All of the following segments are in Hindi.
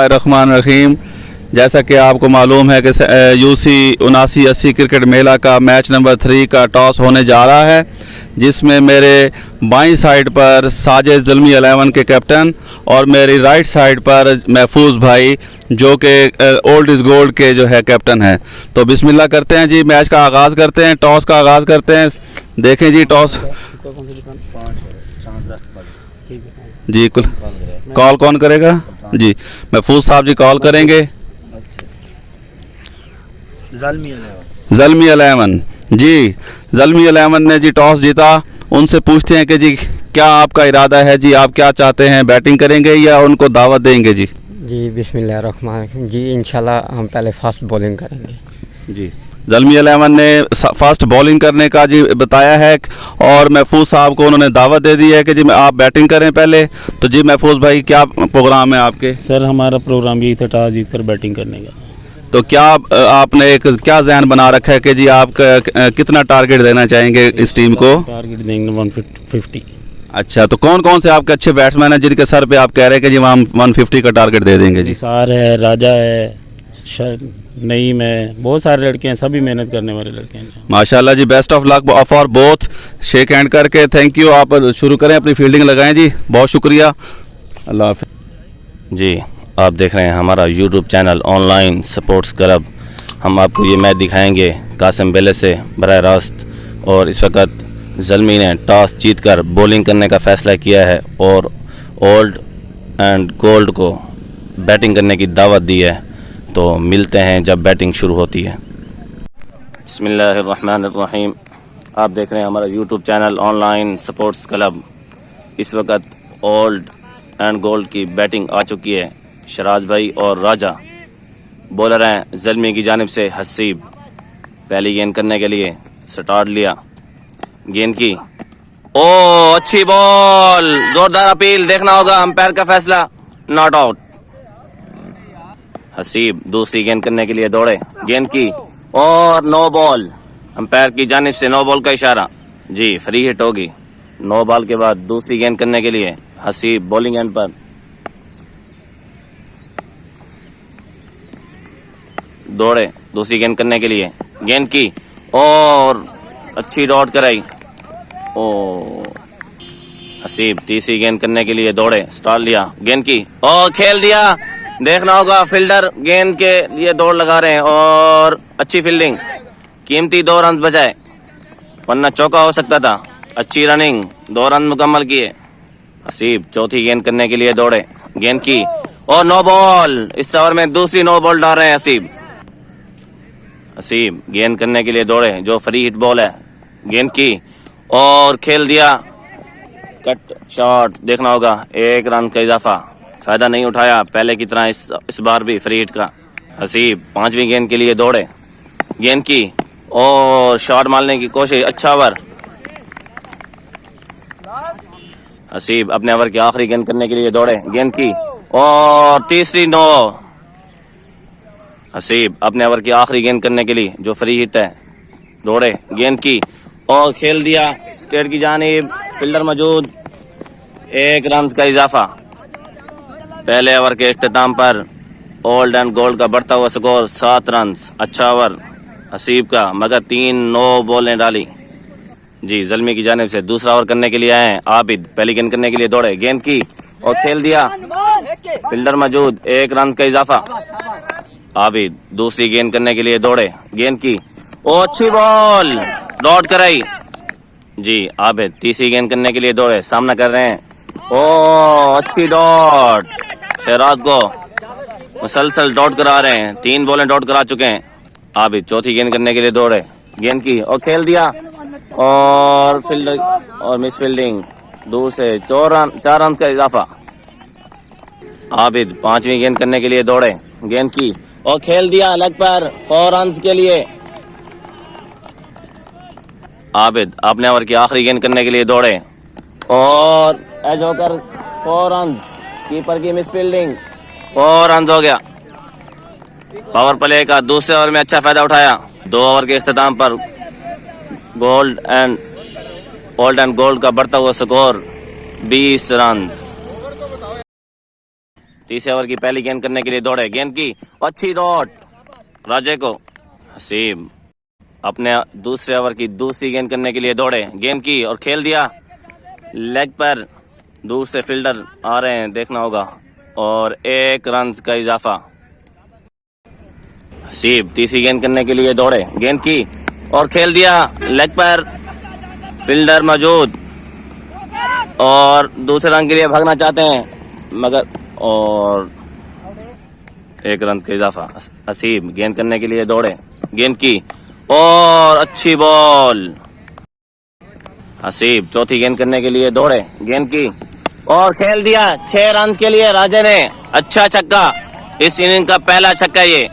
रहमान रहीम। जैसा कि आपको मालूम है कि यूसी 79-80 क्रिकेट मेला का मैच नंबर 3 का टॉस होने जा रहा है, जिसमें मेरे बाईं साइड पर साजिद ज़ल्मी 11 के कैप्टन और मेरी राइट साइड पर महफूज भाई जो कि ओल्ड इज़ गोल्ड के जो है कैप्टन है। तो बिस्मिल्लाह करते हैं जी, मैच का आगाज़ करते हैं, टॉस का आगाज़ करते हैं। देखें जी टॉस जी कॉल कौन करेगा जी? महफूज साहब जी कॉल करेंगे। ज़ल्मी 11 जी, ज़ल्मी 11 ने जी टॉस जीता। उनसे पूछते हैं कि जी क्या आपका इरादा है जी, आप क्या चाहते हैं, बैटिंग करेंगे या उनको दावत देंगे जी? जी बिस्मिल्लाहिर्रहमानिर्रहीम जी, इंशाल्लाह हम पहले फास्ट बॉलिंग करेंगे जी। ज़ल्मी 11 ने फास्ट बॉलिंग करने का जी बताया है और महफूज साहब को उन्होंने दावत दे दी है कि जी आप बैटिंग करें पहले। तो जी महफूज भाई क्या प्रोग्राम है आपके? सर हमारा प्रोग्राम यही था टॉस जीत कर बैटिंग करने का। तो क्या आपने एक क्या जहन बना रखा है कि जी आप कितना टारगेट देना चाहेंगे इस टीम को? टारगेट देंगे 150। अच्छा, तो कौन कौन से आपके अच्छे बैट्समैन हैं जिनके सर पे आप कह रहे हैं कि जी हम 150 का टारगेट दे देंगे जी? निसार है, राजा है, नईम है, बहुत सारे लड़के हैं, सभी मेहनत करने वाले लड़के हैं माशाल्लाह जी। Best of luck for both. Shake hand करके थैंक यू। आप शुरू करें, अपनी फील्डिंग लगाएं जी। बहुत शुक्रिया, अल्लाह हाफ़िज़ जी। आप देख रहे हैं हमारा YouTube channel online sports club. हम आपको ये मैच दिखाएंगे कासिम बेले से बराह रास्त। और इस वक्त ज़ल्मी ने टॉस जीतकर बॉलिंग करने का फ़ैसला किया है और ओल्ड एंड गोल्ड को बैटिंग करने की दावत दी है। तो मिलते हैं जब बैटिंग शुरू होती है। बिस्मिल्लाहिर्रहमानिर्रहीम। आप देख रहे हैं हमारा YouTube channel online sports club. इस वक्त ओल्ड एंड गोल्ड की बैटिंग आ चुकी है। शराज भाई और राजा बॉलर हैं ज़ल्मी की जानिब से। हसीब पहली गेंद करने के लिए स्टार्ट लिया, गेंद की, ओ अच्छी बॉल, जोरदार अपील, देखना होगा अंपायर का फैसला, नॉट आउट। हसीब दूसरी गेंद करने के लिए दौड़े, गेंद की और नो बॉल, अंपायर की जानिब से नो बॉल का इशारा जी, फ्री हिट होगी। नो बॉल के बाद दूसरी गेंद करने के लिए हसीब बॉलिंग एंड पर दौड़े, दूसरी गेंद करने के लिए गेंद की और अच्छी डॉट कराई। ओ हसीब तीसरी गेंद करने के लिए दौड़े, स्टार्ट लिया, गेंद की और खेल दिया। देखना होगा फील्डर गेंद के लिए दौड़ लगा रहे हैं और अच्छी फील्डिंग, कीमती 2 रन बचाए वरना चौका हो सकता था। अच्छी रनिंग, 2 रन मुकम्मल किए। हसीब चौथी गेंद करने के लिए दौड़े, गेंद की और नो बॉल। इस ओवर में दूसरी नो बॉल डाल रहे हैं हसीब। हसीब गेंद करने के लिए दौड़े, जो फ्री हिट बॉल है, गेंद की और खेल दिया, कट शॉट। देखना होगा 1 रन का इजाफा, फायदा नहीं उठाया पहले की तरह इस बार भी फ्री हिट का। हसीब 5वीं गेंद के लिए दौड़े, गेंद की और शॉट मारने की कोशिश, अच्छा ओवर। हसीब अपने ओवर की आखिरी गेंद करने के लिए दौड़े, गेंद की और तीसरी नो। हसीब अपने ओवर की आखिरी गेंद करने के लिए जो फ्री हिट है, दौड़े, गेंद की और खेल दिया स्ट्रेट की जानिब, फील्डर मौजूद, 1 रन का इजाफा। पहले ओवर के इख्तिताम पर ओल्ड एंड गोल्ड का बढ़ता हुआ स्कोर 7 रन। अच्छा ओवर हसीब का, मगर 3 नो बॉलें डाली जी। ज़ल्मी की जानिब से दूसरा ओवर करने के लिए आए हैं आबिद, पहली गेंद करने के लिए दौड़े, गेंद की और खेल दिया, फील्डर मौजूद, 1 रन का इजाफा। आबिद दूसरी गेंद करने के लिए दौड़े, गेंद की और अच्छी बॉल, डॉट कराई जी। आबिद तीसरी गेंद करने के लिए दौड़े, सामना कर रहे हैं, ओ अच्छी डॉट। शहराज को मुसलसल डॉट करा रहे हैं, 3 बॉलें डॉट करा चुके हैं। आबिद चौथी गेंद करने के लिए दौड़े, गेंद की और खेल दिया और फील्डर और मिस फील्डिंग, दूर से 4 रन का इजाफा। आबिद 5वीं गेंद करने के लिए दौड़े, गेंद की और खेल दिया लेग पर 4 रन के लिए। आबिद अपने ओवर की आखिरी गेंद करने के लिए दौड़े और एज होकर 4 रन, कीपर की मिस फील्डिंग, 4 रन हो गया। पावर प्ले का दूसरे ओवर में अच्छा फायदा उठाया। 2 ओवर के इख्तिताम पर ओल्ड एंड गोल्ड का बढ़ता हुआ स्कोर 20 रन। तीसरे ओवर की पहली गेंद करने के लिए दौड़े, गेंद की अच्छी डॉट राजे को। हसीब अपने दूसरे ओवर की दूसरी गेंद करने के लिए दौड़े, गेंद की और खेल दिया लेग पर। दूर से फील्डर आ रहे हैं, देखना होगा, और 1 रन का इजाफा। हसीब तीसरी गेंद करने के लिए दौड़े, गेंद की और खेल दिया लेग पर, फील्डर मौजूद और दूसरे रन के लिए भागना चाहते हैं मगर, और 1 रन का इजाफा। हसीब गेंद करने के लिए दौड़े, गेंद की और अच्छी बॉल। हसीब चौथी गेंद करने के लिए दौड़े, गेंद की और खेल दिया 6 रन के लिए राजे ने। अच्छा छक्का, इस इनिंग का पहला छक्का ये।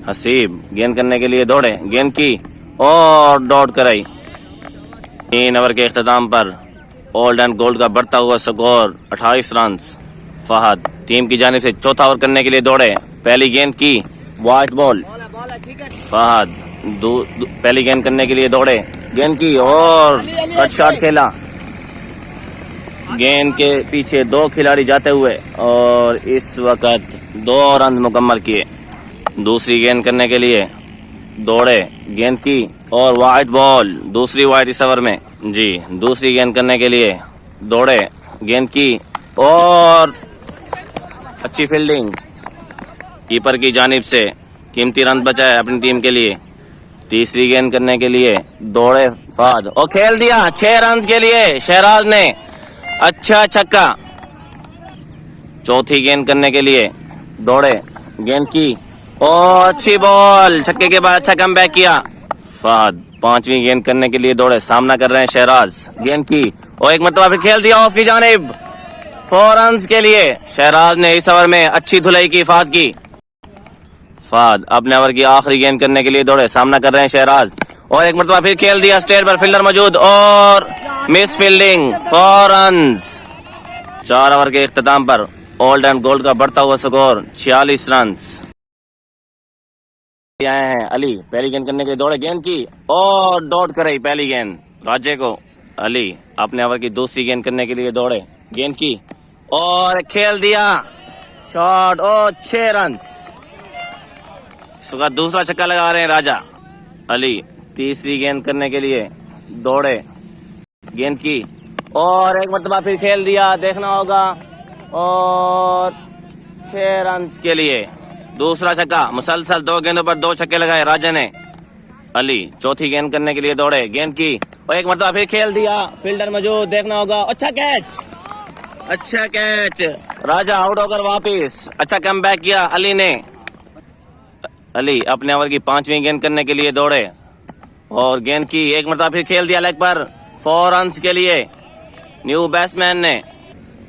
हसीब गेंद करने के लिए दौड़े, गेंद की और डॉट कराई। 3 ओवर के इख्तिताम पर ओल्ड एंड गोल्ड का बढ़ता हुआ स्कोर 28 रन। फहद टीम की जानिब से चौथा ओवर करने के लिए दौड़े, पहली गेंद की वाइट बॉल। फहद पहली गेंद करने के लिए दौड़े, गेंद की और कट शॉट खेला, गेंद के पीछे 2 खिलाड़ी जाते हुए और इस वक्त 2 रन मुकम्मल किए। दूसरी गेंद करने के लिए दौड़े, गेंद की और वाइट बॉल, दूसरी वाइट इस ओवर में जी। दूसरी गेंद करने के लिए दौड़े, गेंद की और अच्छी फील्डिंग, कीपर की जानिब से कीमती रन बचाए अपनी टीम के लिए। तीसरी गेंद करने के लिए दौड़े फहद और खेल दिया 6 रन के लिए शहराज ने। अच्छा छक्का। चौथी गेंद करने के लिए दौड़े, गेंद की और अच्छी बॉल, छक्के के बाद अच्छा कमबैक किया फहद। पांचवी गेंद करने के लिए दौड़े, सामना कर रहे हैं शहराज, गेंद की और एक मरतबा फिर खेल दिया ऑफ की जानिब 4 रन के लिए। शहराज ने इस ओवर में अच्छी धुलाई की फहद की। फहद अपने ओवर की आखिरी गेंद करने के लिए दौड़े, सामना कर रहे हैं शहराज और एक मरतबा फिर खेल दिया स्टेट पर, फील्डर मौजूद और मिस फील्डिंग 4 रन। 4 ओवर के इख्तिताम पर ओल्ड एंड गोल्ड का बढ़ता हुआ स्कोर 46 रन। आए हैं अली, पहली गेंद करने के लिए दौड़े, गेंद की और डॉट कराई पहली गेंद राजे को। अली अपने ओवर की दूसरी गेंद करने के लिए दौड़े, गेंद की और खेल दिया शॉट और 6 रन। इस वक्त दूसरा छक्का लगा रहे हैं राजा। अली तीसरी गेंद करने के लिए दौड़े, गेंद की और एक मरतबा फिर खेल दिया, देखना होगा, और 6 रन के लिए दूसरा छक्का। मुसलसल 2 गेंदों पर 2 छक्के लगाए राजा ने। अली चौथी गेंद करने के लिए दौड़े, गेंद की और एक मरतबा फिर खेल दिया, फील्डर मौजूद, देखना होगा, अच्छा कैच, अच्छा कैच, राजा आउट होकर वापिस, अच्छा कमबैक किया अली ने। अली अपने ओवर की 5वीं गेंद करने के लिए दौड़े और गेंद की एक मरतबा फिर खेल दिया लेग पर 4 रन के लिए न्यू बैट्समैन ने।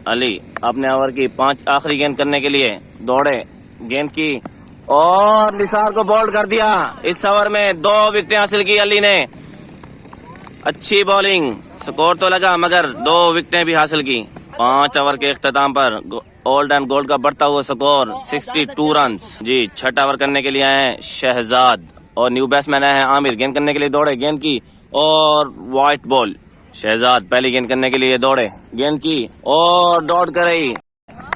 अली अपने ओवर की 5 आखिरी गेंद करने के लिए दौड़े, गेंद की और निसार को बोल्ड कर दिया। इस ओवर में 2 विकेटें हासिल की अली ने। अच्छी बॉलिंग, स्कोर तो लगा मगर 2 विकेटें भी हासिल की। 5 ओवर के इख्तिताम पर ओल्ड एंड गोल्ड का बढ़ता हुआ स्कोर 62 रन जी। 6ठा ओवर करने के लिए आए हैं शहजाद और न्यू बैट्समैन आए हैं आमिर, गेंद करने के लिए दौड़े, गेंद की और वाइट बॉल। शहजाद पहली गेंद करने के लिए दौड़े, गेंद की और डॉट कराई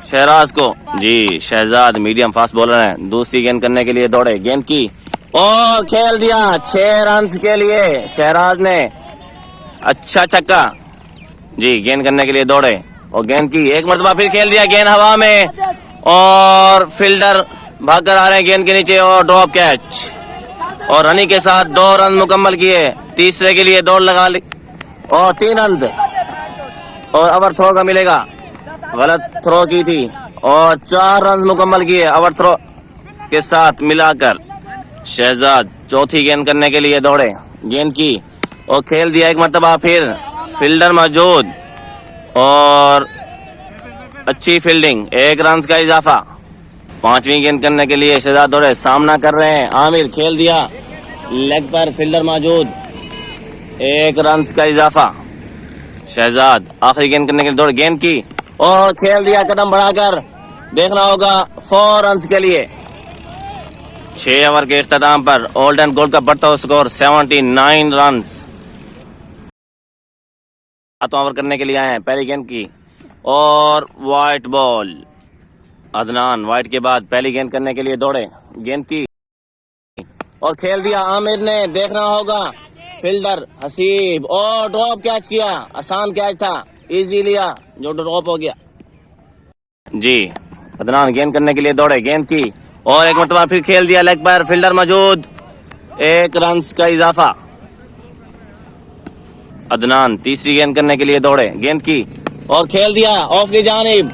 शहराज को जी। शहजाद मीडियम फास्ट बॉलर हैं। दूसरी गेंद करने के लिए दौड़े, गेंद की और खेल दिया 6 रन के लिए शहराज ने। अच्छा छक्का जी। गेंद करने के लिए दौड़े और गेंद की एक मरतबा फिर खेल दिया, गेंद हवा में और फील्डर भाग कर आ रहे हैं गेंद के नीचे और ड्रॉप कैच और रनी के साथ 2 रन मुकम्मल किए। तीसरे के लिए दौड़ लगा ली और 3 रन और ओवर थ्रो का मिलेगा, गलत थ्रो की थी और 4 रन मुकम्मल किए ओवर थ्रो के साथ मिलाकर। शहजाद चौथी गेंद करने के लिए दौड़े, गेंद की और खेल दिया एक मरतबा फिर, फील्डर मौजूद और अच्छी फील्डिंग, 1 रन का इजाफा। 5वीं गेंद करने के लिए शहजाद दौड़े, सामना कर रहे हैं आमिर, खेल दिया लेग पर, फील्डर मौजूद, 1 रन का इजाफा। शहजाद आखिरी गेंद करने के लिए दौड़े, गेंद की और खेल दिया कदम बढ़ाकर, देखना होगा 4 रन के लिए। 6 ओवर के इख्तिताम पर ओल्ड एंड गोल्ड का बढ़ता हुआ स्कोर 79 रन। 7वां ओवर करने के लिए आए हैं, पहली गेंद की और वाइट बॉल। अदनान वाइट के बाद पहली गेंद करने के लिए दौड़े, गेंद की और खेल दिया आमिर ने, देखना होगा फील्डर हसीब और ड्रॉप कैच किया, आसान कैच था, इजी लिया जो ड्रॉप हो गया। जी अदनान गेंद करने के लिए दौड़े, गेंद की और एक मरतबा फिर खेल दिया लेग पर, फील्डर मौजूद, 1 रन का इजाफा। अदनान तीसरी गेंद करने के लिए दौड़े, गेंद की और खेल दिया ऑफ की जानिब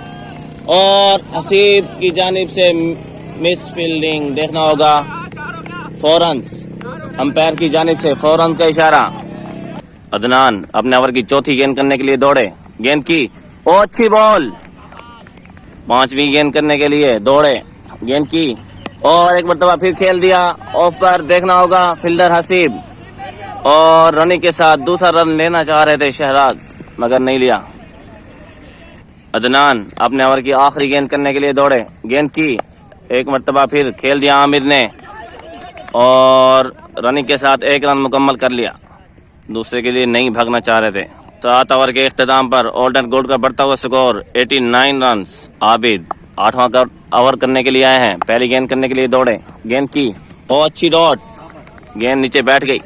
और हसीब की जानिब से मिस फील्डिंग, देखना होगा 4 रन, अंपायर की जानिब से 4 रन का इशारा। अदनान अपने ओवर की चौथी गेंद करने के लिए दौड़े, गेंद की और अच्छी बॉल, 5वीं गेंद करने के लिए दौड़े, गेंद की और एक मरतबा फिर खेल दिया ऑफ पर, देखना होगा फील्डर हसीब और रनिंग के साथ दूसरा रन लेना चाह रहे थे शहराज मगर नहीं लिया। अदनान अपने ओवर की आखिरी गेंद करने के लिए दौड़े, गेंद की एक मरतबा फिर खेल दिया आमिर ने और रनिंग के साथ 1 रन मुकम्मल कर लिया, दूसरे के लिए नहीं भागना चाह रहे थे। 7 ओवर के इख्तिताम पर ओल्ड एंड गोल्ड का बढ़ता हुआ स्कोर 89 रन। आबिद 8वां ओवर करने के लिए आए हैं, पहली गेंद करने के लिए दौड़े, गेंद की और अच्छी डॉट, गेंद नीचे बैठ गई।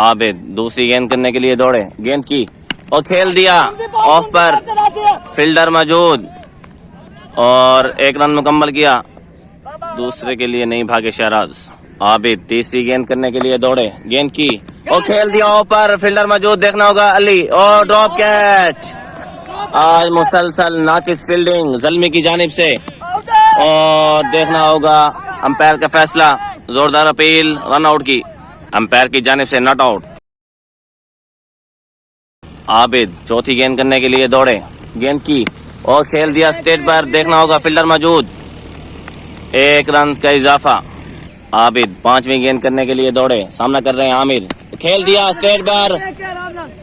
आबिद दूसरी गेंद करने के लिए दौड़े, गेंद की और खेल दिया ऑफ पर, फील्डर मौजूद और 1 रन मुकम्मल किया, दूसरे के लिए नहीं भागे शहराज। आबिद तीसरी गेंद करने के लिए दौड़े, गेंद की और खेल दिया ऑफ पर, फील्डर मौजूद, देखना होगा अली और ड्रॉप कैच। आज मुसलसल नाकिस फील्डिंग ज़ल्मी की जानिब से और देखना होगा अंपायर का फैसला, जोरदार अपील रन आउट की, अंपायर की जानिब से नॉट आउट। आबिद चौथी गेंद करने के लिए दौड़े, गेंद की और खेल दिया स्टेट पर, देखना होगा फील्डर मौजूद, 1 रन का इजाफा। आबिद 5वीं गेंद करने के लिए दौड़े, सामना कर रहे हैं आमिर, खेल दिया स्टेट पर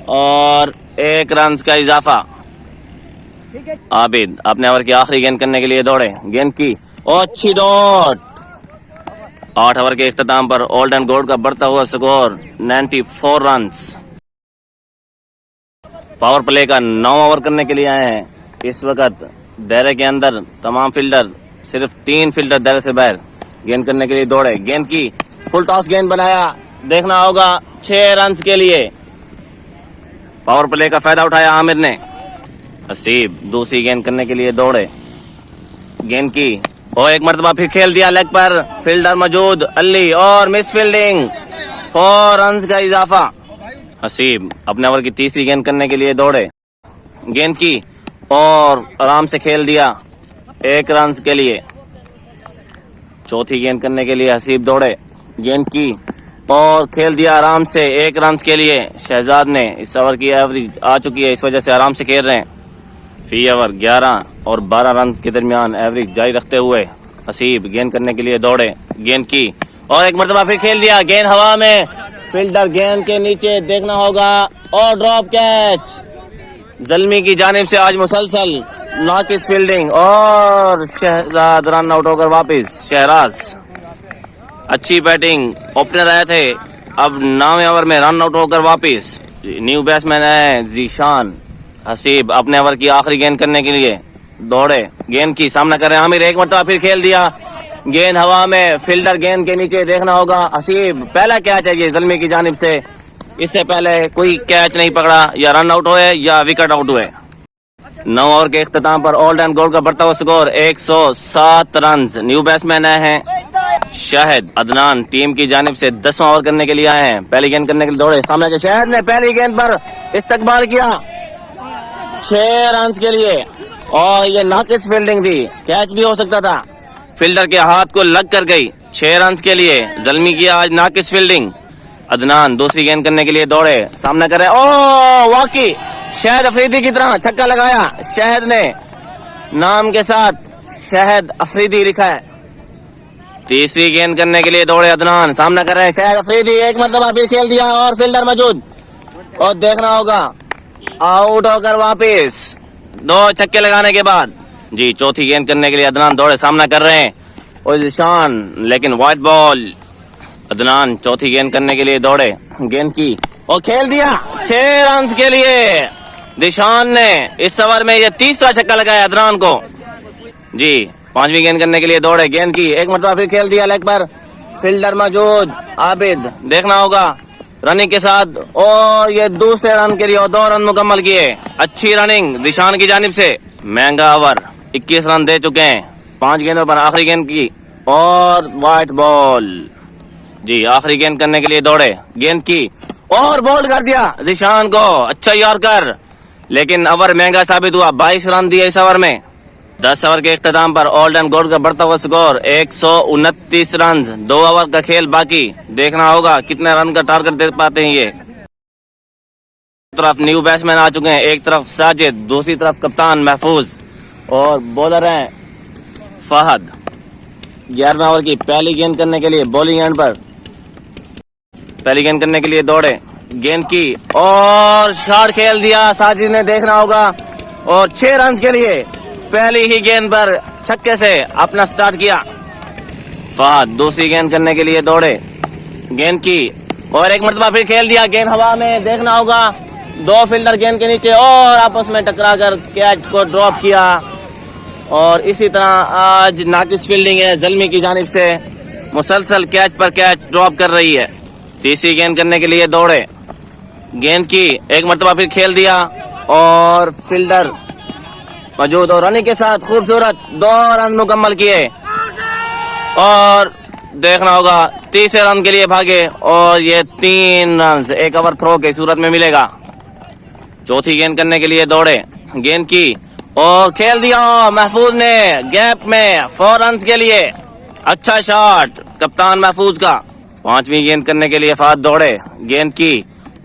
और 1 रन का इजाफा। आबिद अपने ओवर की आखिरी गेंद करने के लिए दौड़े, गेंद की और अच्छी डॉट। 8 ओवर के इख्तिताम पर ओल्ड एंड गोल्ड का बढ़ता हुआ स्कोर 94 रन। पावर प्ले का 9 ओवर करने के लिए आए हैं। इस वक्त दायरे के अंदर तमाम फील्डर, सिर्फ 3 फील्डर दायरे से बाहर गेंद करने के लिए दौड़े, गेंद की फुल टॉस गेंद बनाया, देखना होगा 6 रन के लिए। पावर प्ले का फायदा उठाया आमिर ने। हसीब दूसरी गेंद करने के लिए दौड़े, गेंद की और एक मरतबा फिर खेल दिया लेग पर, फील्डर मौजूद अली और मिस फील्डिंग, 4 रन का इजाफा। हसीब अपने ओवर की तीसरी गेंद करने के लिए दौड़े, गेंद की और आराम से खेल दिया 1 रन के लिए। चौथी गेंद करने के लिए हसीब दौड़े, गेंद की और खेल दिया आराम से 1 रन के लिए। शहजाद ने इस ओवर की एवरेज आ चुकी है, इस वजह से आराम से खेल रहे हैं। फी ओवर 11 और 12 रन के दरमियान एवरेज जारी रखते हुए हसीब गेंद करने के लिए दौड़े, गेंद की और एक मरतबा फिर खेल दिया, गेंद हवा में, फील्डर गेंद के नीचे, देखना होगा और ड्रॉप कैच। ज़ल्मी की जानिब से आज मुसलसल नाकिस फील्डिंग और शहजाद रन आउट होकर वापस। शहराज अच्छी बैटिंग, ओपनर आए थे, अब 9वें ओवर में रन आउट होकर वापस। न्यू बैट्समैन है जीशान। हसीब अपने ओवर की आखिरी गेंद करने के लिए दौड़े, गेंद की सामना कर रहे हैं आमिर, एक मरतबा फिर खेल दिया, गेंद हवा में, फील्डर गेंद के नीचे, देखना होगा हसीब। पहला कैच है ये ज़ल्मी की जानिब से, इससे पहले कोई कैच नहीं पकड़ा, या रन आउट हुए या विकेट आउट हुए। 9 ओवर के इख्तिताम पर ओल्ड एंड गोल्ड का बढ़ता हुआ स्कोर 107 रन। न्यू बैट्समैन आए हैं शाहिद। अदनान टीम की जानिब से 10वां ओवर करने के लिए आए हैं, पहली गेंद करने के लिए दौड़े, सामने के शाहिद ने पहली गेंद पर इस्तकबाल किया 6 रन के लिए और ये नाकिस फील्डिंग थी, कैच भी हो सकता था, फील्डर के हाथ को लग कर गई। 6 रन के लिए ज़ल्मी की आज नाकिस फील्डिंग। अदनान दूसरी गेंद करने के लिए दौड़े, सामना कर रहे, ओ वाकई शाहिद अफरीदी की तरह छक्का लगाया। शाहिद ने नाम के साथ शाहिद अफरीदी लिखा है। तीसरी गेंद करने के लिए दौड़े अदनान, सामना कर रहे हैं शाहिद अफरीदी, एक मरतबा फिर खेल दिया और फील्डर मौजूद और देखना होगा आउट होकर वापस 2 छक्के लगाने के बाद। जी चौथी गेंद करने के लिए अदनान दौड़े, सामना कर रहे हैं और निशान, लेकिन वाइट बॉल। अदनान चौथी गेंद करने के लिए दौड़े, गेंद की और खेल दिया 6 रन के लिए। निशान ने इस ओवर में ये तीसरा छक्का लगाया अदनान को। जी 5वीं गेंद करने के लिए दौड़े, गेंद की एक मरतबा फिर खेल दिया लेग पर, फील्डर मौजूद आबिद, देखना होगा रनिंग के साथ, और ये दूसरे रन के लिए और 2 रन मुकम्मल किए। अच्छी रनिंग दिशान की जानिब से। महंगा ओवर 21 रन दे चुके हैं 5 गेंदों पर, आखिरी गेंद की और वाइट बॉल। जी आखिरी गेंद करने के लिए दौड़े, गेंद की और बॉल कर दिया दिशान को, अच्छा यॉर्कर, लेकिन ओवर महंगा साबित हुआ। 22 रन दिए इस ओवर में। 10 ओवर के इख्तिताम पर ओल्ड एंड गोल्ड का बढ़ता हुआ स्कोर 129 रन, 2 ओवर का खेल बाकी। देखना होगा कितने रन का टारगेट दे पाते हैं ये। तरफ न्यू बैट्समैन आ चुके हैं, एक तरफ साजिद, दूसरी तरफ कप्तान महफूज, और बॉलर हैं फहद। 11वें ओवर की पहली गेंद करने के लिए बॉलिंग एंड पर, पहली गेंद करने के लिए दौड़े, गेंद की और शॉट खेल दिया साजिद ने, देखना होगा, और 6 रन के लिए पहली ही गेंद पर छक्के से अपना स्टार्ट किया। फहद दूसरी गेंद करने के लिए दौड़े, गेंद की और एक मरतबा फिर खेल दिया, गेंद हवा में, देखना होगा 2 फील्डर गेंद के नीचे और आपस में टकरा कर कैच को ड्रॉप किया। और इसी तरह आज नाकिस फील्डिंग है जल्मी की जानिब से, मुसलसल कैच पर कैच ड्रॉप कर रही है। तीसरी गेंद करने के लिए दौड़े, गेंद की एक मरतबा फिर खेल दिया और फील्डर मौजूद, और रनिंग के साथ खूबसूरत 2 रन मुकम्मल किए। और देखना होगा तीसरे रन के लिए भागे, और ये 3 रन एक ओवर थ्रो के सूरत में मिलेगा। चौथी गेंद करने के लिए दौड़े, गेंद की और खेल दिया महफूज ने गैप में 4 रन के लिए, अच्छा शॉट कप्तान महफूज का। 5वीं गेंद करने के लिए फहद दौड़े, गेंद की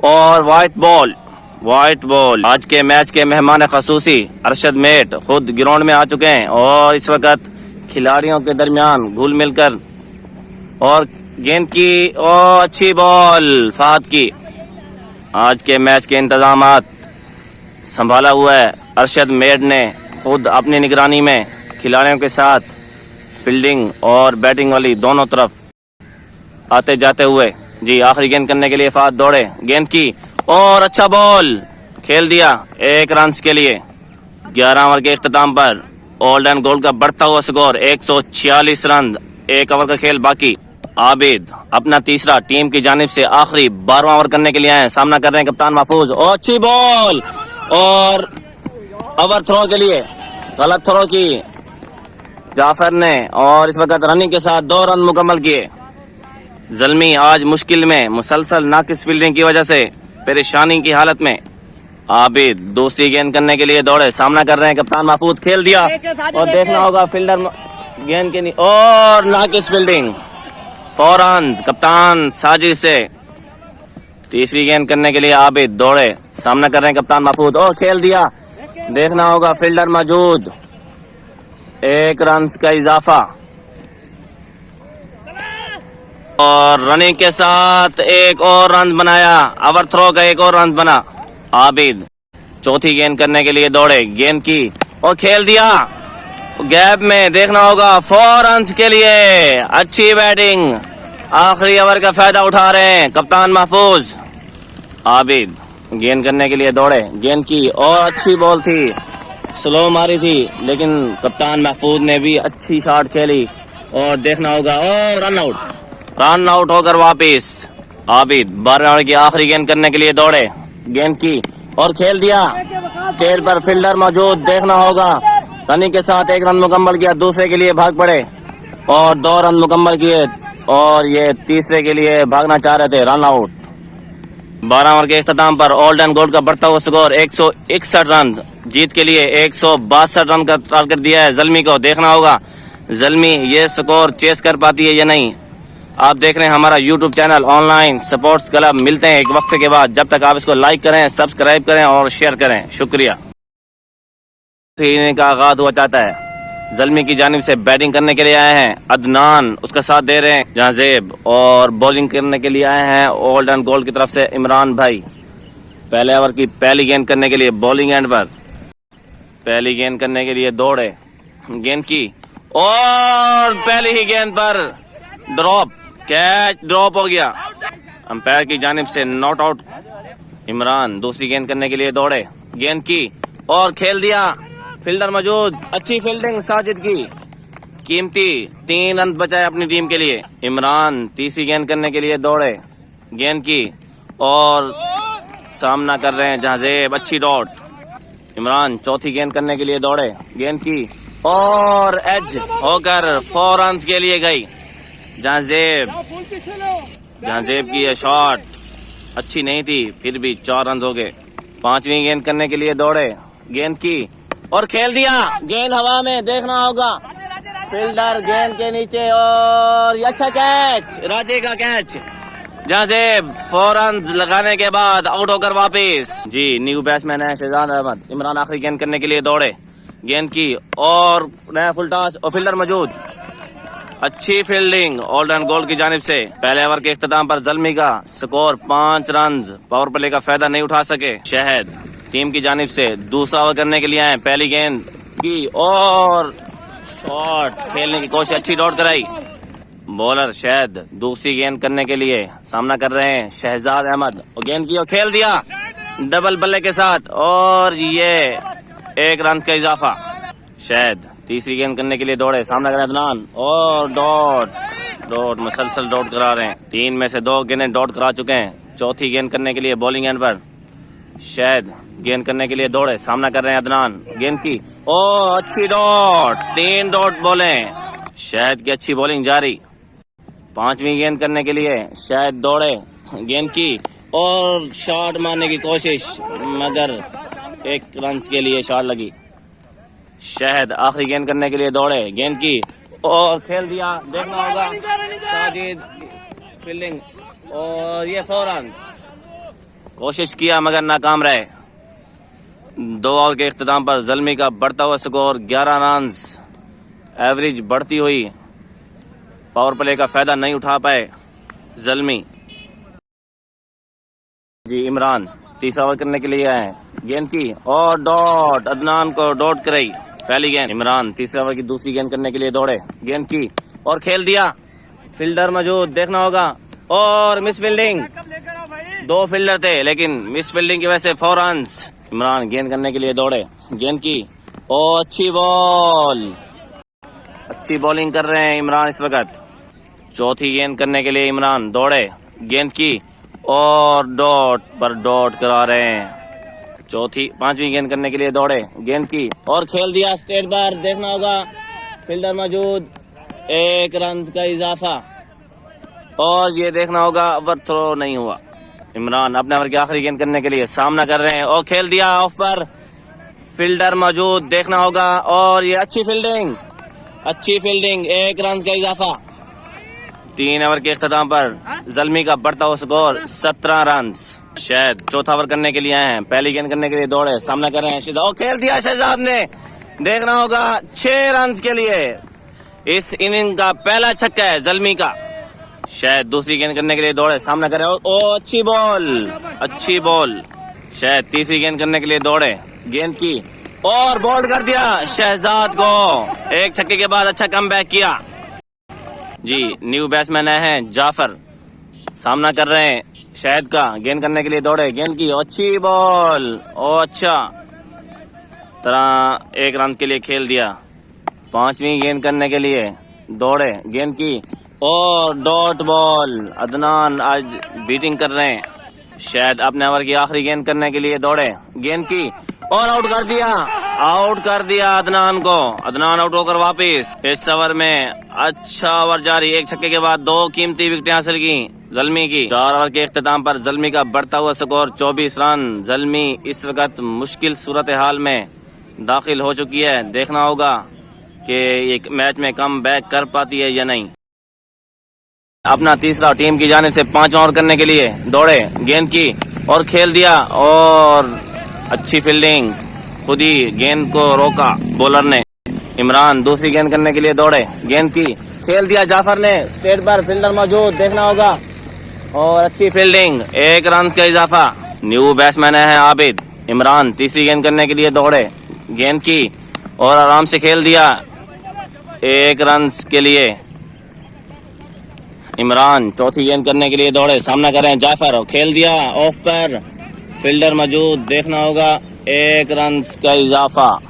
और वाइट बॉल, वाइट बॉल। आज के मैच के मेहमान खसूसी अरशद मेट खुद ग्राउंड में आ चुके हैं, और इस वक्त खिलाड़ियों के दरमियान घुल मिलकर, और गेंद की और अच्छी बॉल फहद की। आज के मैच के इंतजामात संभाला हुआ है अरशद मेट ने खुद अपनी निगरानी में, खिलाड़ियों के साथ फील्डिंग और बैटिंग वाली दोनों तरफ आते जाते हुए। जी आखिरी गेंद करने के लिए फहद दौड़े, गेंद की और अच्छा बॉल खेल दिया 1 रन के लिए। 11 ओवर के इख्तिताम पर ओल्ड एंड गोल्ड का बढ़ता हुआ स्कोर 146 रन, 1 ओवर का खेल बाकी। आबिद अपना तीसरा टीम की जानिब से आखिरी 12वां ओवर करने के लिए आए, सामना कर रहे हैं कप्तान महफूज, और अच्छी बॉल और ओवर थ्रो के लिए गलत थ्रो की जाफर ने, और इस वक्त रनिंग के साथ 2 रन मुकम्मल किए। जल्मी आज मुश्किल में, मुसलसल नाकिस फील्डिंग की वजह से परेशानी की हालत में। आबिद दूसरी गेंद करने के लिए दौड़े, सामना कर रहे हैं कप्तान महफूज, खेल दिया और देखना होगा फील्डर गेंद के और नाकिस फील्डिंग, 4 रन कप्तान साजिद से। तीसरी गेंद करने के लिए आबिद दौड़े, सामना कर रहे हैं कप्तान महफूज, और खेल दिया, देखना होगा फील्डर मौजूद, 1 रन का इजाफा, और रनिंग के साथ 1 और रन बनाया, ओवर थ्रो का 1 और रन बना। आबिद चौथी गेंद करने के लिए दौड़े, गेंद की और खेल दिया गैप में, देखना होगा 4 रन के लिए। अच्छी बैटिंग, आखिरी ओवर का फायदा उठा रहे हैं कप्तान महफूज। आबिद गेंद करने के लिए दौड़े, गेंद की और अच्छी बॉल थी, स्लो मारी थी, लेकिन कप्तान महफूज ने भी अच्छी शॉट खेली, और देखना होगा और रन आउट होकर वापिस। आबिद 12 ओवर की आखिरी गेंद करने के लिए दौड़े, गेंद की और खेल दिया, स्टेज पर फील्डर मौजूद, देखना होगा, रनिंग के साथ 1 रन मुकम्मल किया, दूसरे के लिए भाग पड़े और 2 रन मुकम्मल किए, और ये तीसरे के लिए भागना चाह रहे थे, रन आउट। 12 ओवर के इख्तिताम पर ओल्ड एंड गोल्ड का बढ़ता हुआ स्कोर 161 रन, जीत के लिए 162 रन का टारगेट दिया है जल्मी को। देखना होगा जल्मी ये स्कोर चेस कर पाती है या नहीं। आप देख रहे हैं हमारा YouTube channel online sports club. मिलते हैं एक वक्फे के बाद, जब तक आप इसको लाइक करें, सब्सक्राइब करें और शेयर करें, शुक्रिया। का आगाज हुआ चाहता है, जल्मी की जानिब से बैटिंग करने के लिए आए हैं अदनान, उसका साथ दे रहे हैं जहाजेब, और बॉलिंग करने के लिए आए हैं ओल्ड एंड गोल्ड की तरफ से इमरान भाई। पहले ओवर की पहली गेंद करने के लिए बॉलिंग एंड पर, पहली गेंद करने के लिए दौड़े, गेंद की और पहली ही गेंद पर ड्रॉप, कैच ड्रॉप हो गया, अंपायर की जानिब से नॉट आउट। इमरान दूसरी गेंद करने के लिए दौड़े, गेंद की और खेल दिया, फील्डर मौजूद, अच्छी फील्डिंग साजिद की, कीमती 3 रन बचाए अपनी टीम के लिए। इमरान तीसरी गेंद करने के लिए दौड़े, गेंद की और सामना कर रहे हैं जहाजेब, अच्छी डॉट। इमरान चौथी गेंद करने के लिए दौड़े, गेंद की और एज होकर 4 रन के लिए गई। जहाजेब की यह शॉट अच्छी नहीं थी, फिर भी 4 रन हो गए। पांचवी गेंद करने के लिए दौड़े, गेंद की और खेल दिया, गेंद हवा में, देखना होगा फील्डर गेंद के नीचे और ये अच्छा कैच, राजे का कैच। जहाजेब 4 रन लगाने के बाद आउट होकर वापस। जी न्यू बैट्समैन है शहजाद अहमद। इमरान आखिरी गेंद करने के लिए दौड़े, गेंद की और नया फुल टॉस और फील्डर मौजूद, अच्छी फील्डिंग ऑल रन गोल की जानिब से। पहले ओवर के इख्तिताम पर ज़ल्मी का स्कोर 5 रन, पावर प्ले का फायदा नहीं उठा सके शहद टीम की जानिब से। दूसरा ओवर करने के लिए आए, पहली गेंद की और शॉट खेलने की कोशिश, अच्छी डॉट कराई बॉलर शहद। दूसरी गेंद करने के लिए सामना कर रहे हैं शहजाद अहमद और गेंद की और खेल दिया डबल बल्ले के साथ और ये 1 रन का इजाफा। शहद तीसरी गेंद करने के लिए दौड़े, सामना करें अदनान और डॉट मुसलसल डॉट करा रहे हैं। 3 में से 2 गेंदें डॉट करा चुके हैं। चौथी गेंद करने के लिए बॉलिंग एंड पर शहद गेंद करने के लिए दौड़े, सामना कर रहे हैं अदनान, गेंद की ओ अच्छी डॉट, 3 डॉट बोले। शहद की अच्छी बॉलिंग जारी। पांचवी गेंद करने के लिए शहद दौड़े, गेंद की और शॉट मारने की कोशिश, मगर 1 रन के लिए शॉट लगी। शहद आखिरी गेंद करने के लिए दौड़े, गेंद की और खेल दिया, देखना होगा साजिद फील्डिंग और ये 4 रन। कोशिश किया मगर नाकाम रहे। 2 ओवर के इख्तिताम पर ज़ल्मी का बढ़ता हुआ स्कोर 11 रन, एवरेज बढ़ती हुई, पावर प्ले का फायदा नहीं उठा पाए ज़ल्मी। जी इमरान तीसरा ओवर करने के लिए आए, गेंद की और डॉट, अदनान को डॉट कराई पहली गेंद। इमरान तीसरे ओवर की दूसरी गेंद करने के लिए दौड़े, गेंद की और खेल दिया, फील्डर मौजूद, देखना होगा और मिस फील्डिंग। 2 फील्डर थे लेकिन मिस फील्डिंग की वजह से 4 रन। इमरान गेंद करने के लिए दौड़े, गेंद की और अच्छी बॉल, अच्छी बॉलिंग कर रहे हैं इमरान इस वक्त। चौथी गेंद करने के लिए इमरान दौड़े, गेंद की और डॉट पर डॉट करा रहे हैं। पांचवी गेंद करने के लिए दौड़े, गेंद की और खेल दिया स्ट्रेट बार, देखना होगा फील्डर मौजूद, 1 रन का इजाफा और ये देखना होगा ओवर थ्रो नहीं हुआ। इमरान अपने ओवर की आखिरी गेंद करने के लिए सामना कर रहे हैं और खेल दिया ऑफ पर, फील्डर मौजूद, देखना होगा और ये अच्छी फील्डिंग, 1 रन का इजाफा। 3 ओवर के इख्तिताम पर ज़ल्मी का बढ़ता हुआ स्कोर 17 रन। शहद चौथा ओवर करने के लिए आए हैं, पहली गेंद करने के लिए दौड़े, सामना कर रहे हैं शहजाद और खेल दिया शहजाद ने, देखना होगा 6 रन के लिए। इस इनिंग का पहला छक्का है ज़ल्मी का। शहद दूसरी गेंद करने के लिए दौड़े, सामना कर रहे हैं और अच्छी बॉल। शहद तीसरी गेंद करने के लिए दौड़े, गेंद की और बॉल कर दिया शहजाद को, 1 छक्के के बाद अच्छा कमबैक किया। जी न्यू बैट्समैन हैं जाफर, सामना कर रहे हैं शहद का, गेंद करने के लिए दौड़े, गेंद की अच्छी बॉल और अच्छा तरह 1 रन के लिए खेल दिया। पांचवी गेंद करने के लिए दौड़े, गेंद की और डॉट बॉल। अदनान आज बीटिंग कर रहे हैं। शहद अपने ओवर की आखिरी गेंद करने के लिए दौड़े, गेंद की और आउट कर दिया अदनान को। अदनान आउट होकर वापस। इस ओवर में अच्छा ओवर जारी, 1 छक्के के बाद 2 कीमती विकेटें हासिल की ज़ल्मी की। 4 ओवर के इख्तिताम पर ज़ल्मी का बढ़ता हुआ स्कोर 24 रन। ज़ल्मी इस वक्त मुश्किल सूरत हाल में दाखिल हो चुकी है, देखना होगा कि एक मैच में कम बैक कर पाती है या नहीं। अपना तीसरा टीम की जाने से 5 ओवर करने के लिए दौड़े, गेंद की और खेल दिया और अच्छी फील्डिंग, खुद ही गेंद को रोका बॉलर ने। इमरान दूसरी गेंद करने के लिए दौड़े, गेंद की खेल दिया जाफर ने, स्ट्रेट पर फील्डर मौजूद, देखना होगा और अच्छी फील्डिंग, 1 रन का इजाफा। न्यू बैट्समैन है आबिद। इमरान तीसरी गेंद करने के लिए दौड़े, गेंद की और आराम से खेल दिया 1 रन के लिए। इमरान चौथी गेंद करने के लिए दौड़े, सामना कर रहे हैं जाफर और खेल दिया ऑफ पर, फील्डर मौजूद, देखना होगा 1 रन का इजाफा।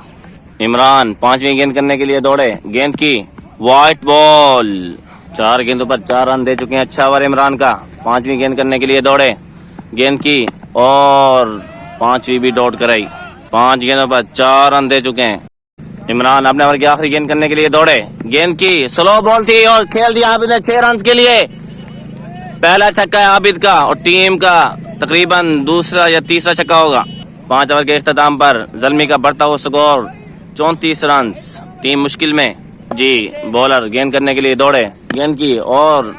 इमरान 5वीं गेंद करने के लिए दौड़े, गेंद की वाइट बॉल। 4 गेंदों पर 4 रन दे चुके हैं, अच्छा ओवर इमरान का। 5वीं गेंद करने के लिए दौड़े, गेंद की और 5वीं भी डॉट कराई। 5 गेंदों पर 4 रन दे चुके हैं इमरान। अपने ओवर की आखिरी गेंद करने के लिए दौड़े, गेंद की स्लो बॉल थी और खेल दिया आबिद ने 6 रन के लिए। पहला छक्का है आबिद का और टीम का तकरीबन दूसरा या तीसरा छक्का होगा। 5 ओवर के इख्तिताम पर ज़ल्मी का बढ़ता हुआ स्कोर 34 रन। टीम मुश्किल में। जी बॉलर गेंद करने के लिए दौड़े, गेंद की और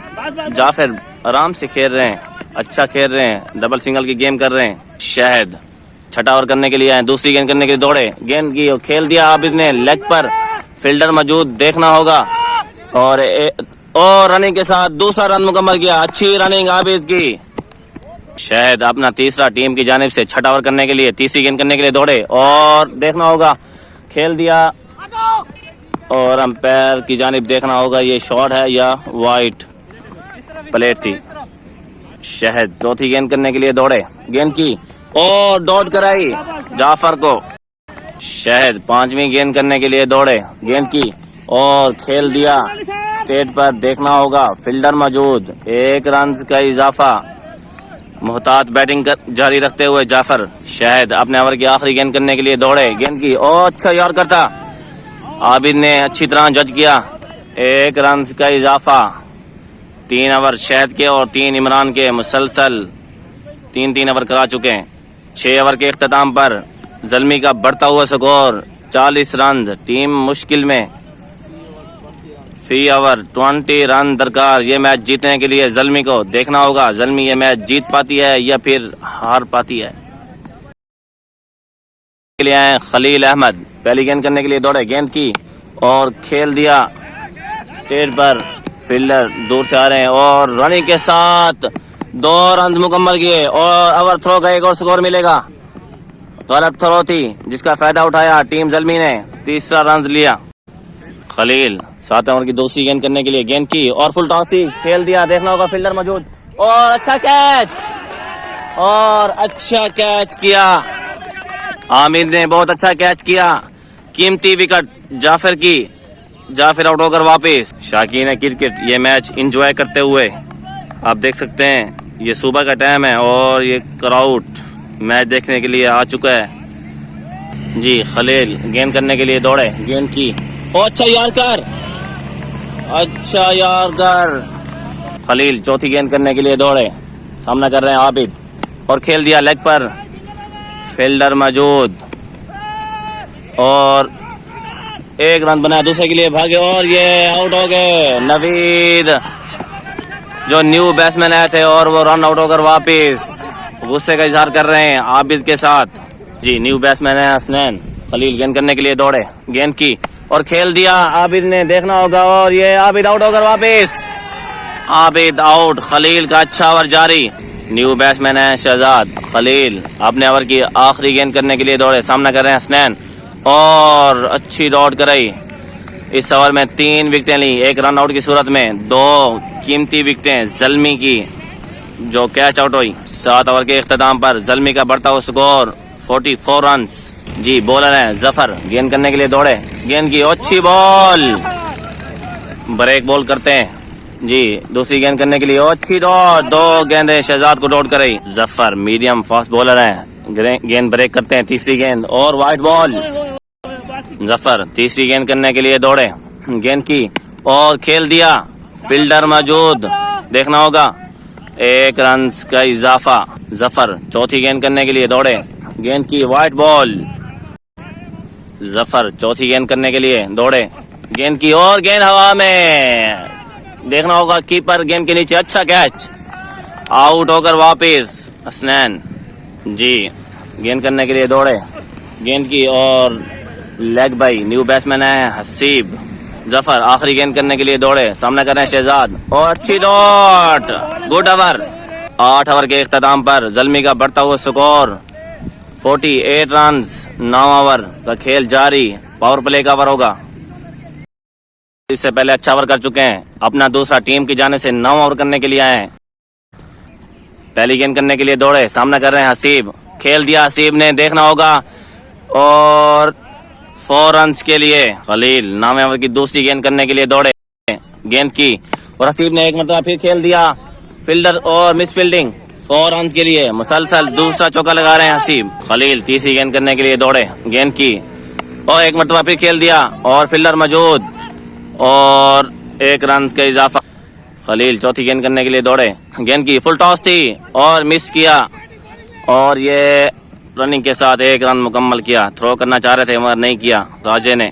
जाफर आराम से खेल रहे हैं, अच्छा खेल रहे हैं, डबल सिंगल की गेम कर रहे हैं। शहद छठा ओवर करने के लिए आए, दूसरी गेंद करने के लिए दौड़े, गेंद की और खेल दिया आबिद ने लेग पर। फील्डर मौजूद, देखना होगा। और रनिंग के साथ दूसरा रन मुकम्मल किया, अच्छी रनिंग आबिद की। शहद अपना तीसरा टीम की जानिब से छठा ओवर करने के लिए तीसरी गेंद करने के लिए दौड़े और देखना होगा, खेल दिया और अंपायर की जानिब देखना होगा ये शॉट है या वाइट प्लेट थी। शहद चौथी गेंद करने के लिए दौड़े, गेंद की और डॉट कराई जाफर को। शहद 5वीं गेंद करने के लिए दौड़े, गेंद की और खेल दिया स्टेट पर, देखना होगा, फील्डर मौजूद। 1 रन का इजाफा। मुहतात बैटिंग जारी रखते हुए जाफर। शहद अपने ओवर की आखिरी गेंद करने के लिए दौड़े, गेंद की और अच्छा यॉर्कर था, आबिद ने अच्छी तरह जज किया। 1 रन का इजाफा। 3 ओवर शहद के और 3 इमरान के मुसलसल 3-3 ओवर करा चुके हैं। 6 ओवर के इख्तिताम पर ज़ल्मी का बढ़ता हुआ स्कोर 40 रन। टीम मुश्किल में। फी ओवर 20 रन दरकार ये मैच जीतने के लिए ज़ल्मी को। देखना होगा ज़ल्मी ये मैच जीत पाती है या फिर हार पाती है। के लिए आए खलील अहमद, पहली गेंद करने के लिए दौड़े, गेंद की और खेल दिया स्टेट पर। फील्डर दूर से आ रहे हैं और रनिंग के साथ 2 रन मुकम्मल किए और ओवर थ्रो का एक और स्कोर मिलेगा। गलत थ्रो थी जिसका फायदा उठाया टीम ज़ल्मी ने, तीसरा रन लिया। खलील 7 ओवर की दूसरी गेंद करने के लिए, गेंद की और फुल टॉस थी, खेल दिया, देखना होगा, फील्डर मौजूद और अच्छा कैच किया आमिर ने, बहुत अच्छा कैच किया। कीमती विकेट जाफर की, जाफर आउट होकर वापस। शाकीन क्रिकेट ये मैच एंजॉय करते हुए आप देख सकते हैं, ये सुबह का टाइम है और ये क्राउड मैच देखने के लिए आ चुका है। जी खलील गेंद करने के लिए दौड़े, गेंद की और अच्छा यारकर। खलील चौथी गेंद करने के लिए दौड़े, सामना कर रहे हैं आबिद और खेल दिया लेग पर, फील्डर मौजूद और 1 रन बनाया, दूसरे के लिए भागे और ये आउट हो गए। नवीद जो न्यू बैट्समैन आए थे और वो रन आउट होकर वापस गुस्से का इजहार कर रहे हैं आबिद के साथ। जी न्यू बैट्समैन है हसनैन। खलील गेंद करने के लिए दौड़े, गेंद की और खेल दिया आबिद ने, देखना होगा और ये आबिद आउट होकर वापस। आबिद आउट, खलील का अच्छा ओवर जारी। न्यू बैट्समैन है शहजाद। खलील अपने ओवर की आखिरी गेंद करने के लिए दौड़े, सामना कर रहे हैं हसनैन और अच्छी डॉट कराई। इस ओवर में 3 विकेटें ली, 1 रन आउट की सूरत में 2 कीमती विकेटें ज़ल्मी की जो कैच आउट हुई। 7 ओवर के इख्तिताम पर ज़ल्मी का बढ़ता हुआ स्कोर 44 रन। जी बॉलर है जफर, गेंद करने के लिए दौड़े, गेंद की अच्छी बॉल, ब्रेक बॉल करते हैं। जी दूसरी गेंद करने के लिए अच्छी डॉट, 2 गेंदें शहजाद को डॉट कराई। जफर मीडियम फास्ट बॉलर है, गेंद ब्रेक करते हैं। तीसरी गेंद और वाइट बॉल। जफर तीसरी गेंद करने के लिए दौड़े, गेंद की और खेल दिया, फील्डर मौजूद, देखना होगा, 1 रन का इजाफा। जफर चौथी गेंद करने के लिए दौड़े, गेंद की वाइट बॉल। जफर चौथी गेंद करने के लिए दौड़े, गेंद की और गेंद हवा में, देखना होगा, कीपर गेंद के नीचे, अच्छा कैच, आउट होकर वापस हसनैन। जी गेंद करने के लिए दौड़े, गेंद की और लेग बाई। न्यू बैट्समैन है हसीब। जफर आखिरी गेंद करने के लिए दौड़े, सामना कर रहे हैं शहजाद और अच्छी डॉट, गुड ओवर। 8 ओवर के इख्तिताम पर ज़ल्मी का बढ़ता हुआ स्कोर 48 रन। 9 ओवर का खेल जारी, पावर प्ले का ओवर होगा। इससे पहले अच्छा ओवर कर चुके हैं, अपना दूसरा टीम की जाने से 9 ओवर करने के लिए आए हैं। पहली गेंद करने के लिए दौड़े, सामना कर रहे हैं हसीब, खेल दिया हसीब ने, देखना होगा और 4 रन के लिए खलील नामे की दूसरी गेंद करने के लिए दौड़े, गेंद की और हसीब ने एक मरतबा फिर खेल दिया, फील्डर और मिस फील्डिंग, 4 रन के लिए मुसलसल दूसरा चौका लगा रहे हैं हसीब। खलील तीसरी गेंद करने के लिए दौड़े, गेंद की और एक मरतबा फिर खेल दिया और फील्डर मौजूद और 1 रन का इजाफा। खलील चौथी गेंद करने के लिए दौड़े, गेंद की फुल टॉस थी और मिस किया और ये रनिंग के साथ 1 रन मुकम्मल किया। थ्रो करना चाह रहे थे मगर नहीं किया राजे ने।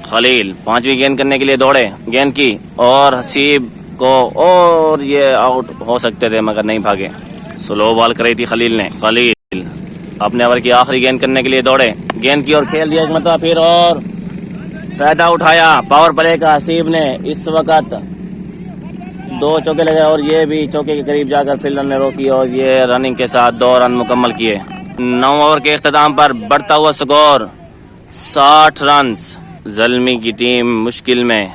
खलील पांचवी गेंद करने के लिए दौड़े, गेंद की और हसीब को और ये आउट हो सकते थे मगर नहीं भागे। स्लो बॉल कराई थी खलील ने। खलील अपने ओवर की आखिरी गेंद करने के लिए दौड़े, गेंद की और खेल दिया एक मरतबा फिर और फायदा उठाया पावर प्ले का हसीब ने। इस वक्त 2 चौके लगे और ये भी चौके के करीब जाकर फील्डर ने रोकी और ये रनिंग के साथ 2 रन मुकम्मल किए। 9 ओवर के इख्तिताम पर बढ़ता हुआ स्कोर 60 रन। ज़ल्मी की टीम मुश्किल में।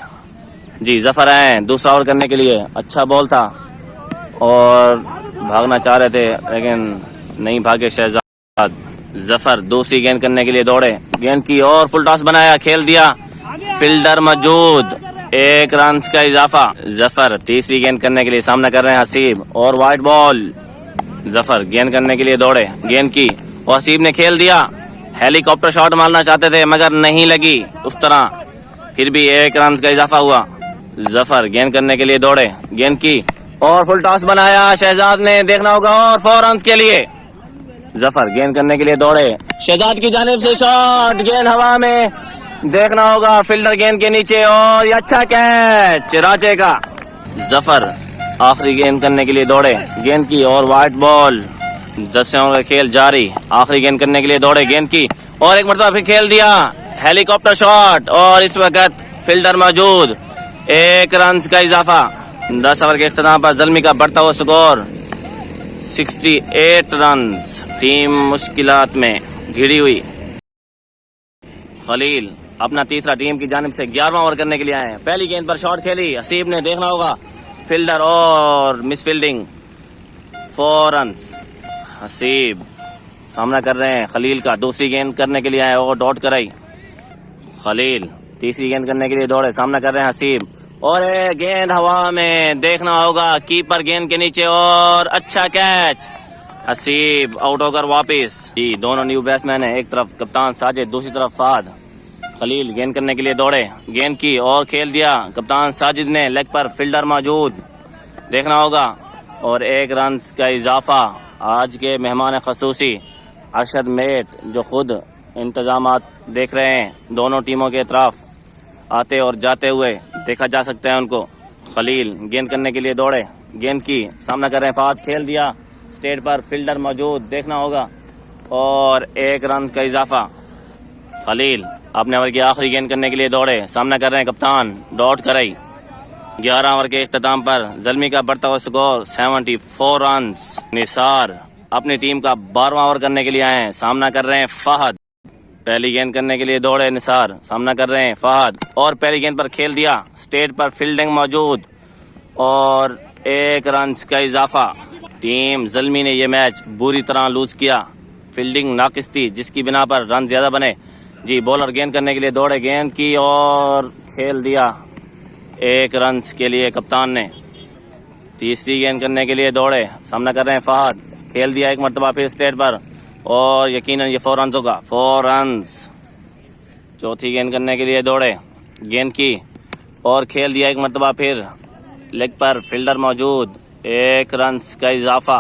जी जफ़र आए दूसरा ओवर करने के लिए, अच्छा बॉल था और भागना चाह रहे थे लेकिन नहीं भागे शहजाद। जफ़र दूसरी गेंद करने के लिए दौड़े, गेंद की और फुल टॉस बनाया, खेल दिया, फील्डर मौजूद, 1 रन का इजाफा। जफ़र तीसरी गेंद करने के लिए सामना कर रहे हैं हसीब और वाइड बॉल। जफ़र गेंद करने के लिए दौड़े, गेंद की और हसीब ने खेल दिया। हेलीकॉप्टर शॉट मारना चाहते थे मगर नहीं लगी उस तरह, फिर भी 1 रन का इजाफा हुआ। जफ़र गेंद करने के लिए दौड़े, गेंद की और फुल टॉस बनाया शहजाद ने, देखना होगा और 4 रन के लिए। जफ़र गेंद करने के लिए दौड़े, शहजाद की जानिब से शॉट, गेंद हवा में, देखना होगा फील्डर गेंद के नीचे और ये अच्छा कैच राजे का। जफ़र आखिरी गेंद करने के लिए दौड़े, गेंद की और वाइड बॉल। 10 ओवर का खेल जारी, आखिरी गेंद करने के लिए दौड़े, गेंद की और एक मरतबा फिर खेल दिया, हेलीकॉप्टर शॉट और इस वक्त फील्डर मौजूद, 1 रन का इजाफा। 10 ओवर के इख्तिताम पर ज़ल्मी का बढ़ता हुआ स्कोर 68 रन। टीम मुश्किलात में घिरी हुई। खलील अपना तीसरा टीम की जानिब से 11वां ओवर करने के लिए आए हैं। पहली गेंद पर शॉट खेली, हसीब ने, देखना होगा फील्डर और मिस फील्डिंग, 4 रन। हसीब सामना कर रहे हैं खलील का, दूसरी गेंद करने के लिए आए और डॉट कराई। खलील तीसरी गेंद करने के लिए दौड़े, सामना कर रहे हैं हसीब और गेंद हवा में, देखना होगा कीपर गेंद के नीचे और अच्छा कैच। हसीब आउट होकर वापस। जी दोनों न्यू बैट्समैन है, एक तरफ कप्तान साजिद, दूसरी तरफ फाद। खलील गेंद करने के लिए दौड़े, गेंद की और खेल दिया, कप्तान साजिद ने, लेग पर फील्डर मौजूद, देखना होगा और 1 रन का इजाफा। आज के मेहमान खसूसी अरशद मेट जो खुद इंतजामात देख रहे हैं, दोनों टीमों के तरफ आते और जाते हुए देखा जा सकता है उनको। खलील गेंद करने के लिए दौड़े, गेंद की, सामना कर रहे हैं फाद, खेल दिया, स्टेट पर फील्डर मौजूद, देखना होगा और 1 रन का इजाफा। खलील अपने ओवर की आखिरी गेंद करने के लिए दौड़े, सामना कर रहे हैं कप्तान, डॉट कराई। 11 ओवर के इख्तिताम पर ज़ल्मी का बढ़ता हुआ स्कोर 74 रन। निसार अपनी टीम का 12वां ओवर करने के लिए आए हैं, सामना कर रहे हैं फहद। पहली गेंद करने के लिए दौड़े निसार, सामना कर रहे हैं फहद और पहली गेंद पर खेल दिया, स्टेट पर फील्डिंग मौजूद और 1 रन का इजाफा। टीम ज़ल्मी ने यह मैच बुरी तरह लूज किया, फील्डिंग नाकिस थी जिसकी बिना पर रन ज्यादा बने। जी बॉलर गेंद करने के लिए दौड़े, गेंद की और खेल दिया, 1 रन के लिए कप्तान ने। तीसरी गेंद करने के लिए दौड़े, सामना कर रहे हैं फहद, खेल दिया एक मरतबा फिर स्टेट पर और यकीनन ये 4 रन होगा, 4 रन। चौथी गेंद करने के लिए दौड़े, गेंद की और खेल दिया एक मरतबा फिर, लेग पर फील्डर मौजूद, 1 रन का इजाफा।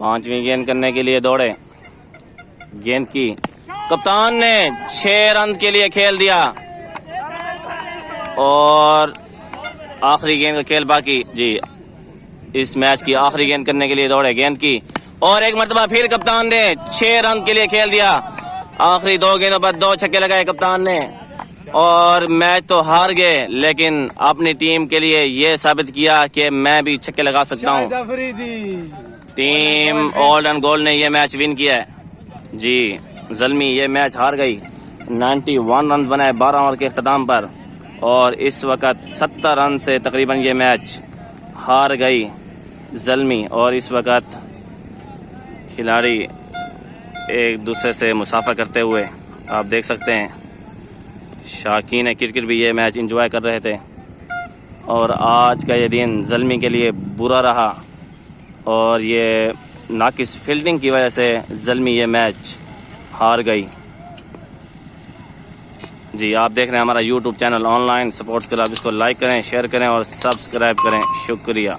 पांचवी गेंद करने के लिए दौड़े, गेंद की, कप्तान ने 6 रन के लिए खेल दिया और आखिरी गेंद का खेल बाकी। जी इस मैच की आखिरी गेंद करने के लिए दौड़े, गेंद की और एक मरतबा फिर कप्तान ने 6 रन के लिए खेल दिया। आखिरी 2 गेंदों पर 2 छक्के लगाए कप्तान ने और मैच तो हार गए लेकिन अपनी टीम के लिए ये साबित किया कि मैं भी छक्के लगा सकता हूँ। टीम ओल्ड एंड गोल्ड ने ये मैच विन किया है। जी ज़ल्मी ये मैच हार गई, 91 रन बनाए 12 ओवर के इख्तिताम पर और इस वक्त 70 रन से तकरीबन ये मैच हार गई ज़ल्मी। और इस वक्त खिलाड़ी एक दूसरे से मुसाफा करते हुए आप देख सकते हैं। शाकीन क्रिकेट भी ये मैच एंजॉय कर रहे थे। और आज का ये दिन ज़ल्मी के लिए बुरा रहा और ये नाकिस फील्डिंग की वजह से ज़ल्मी ये मैच हार गई। जी, आप देख रहे हैं हमारा YouTube channel online sports club. इसको लाइक करें, शेयर करें और सब्सक्राइब करें। शुक्रिया।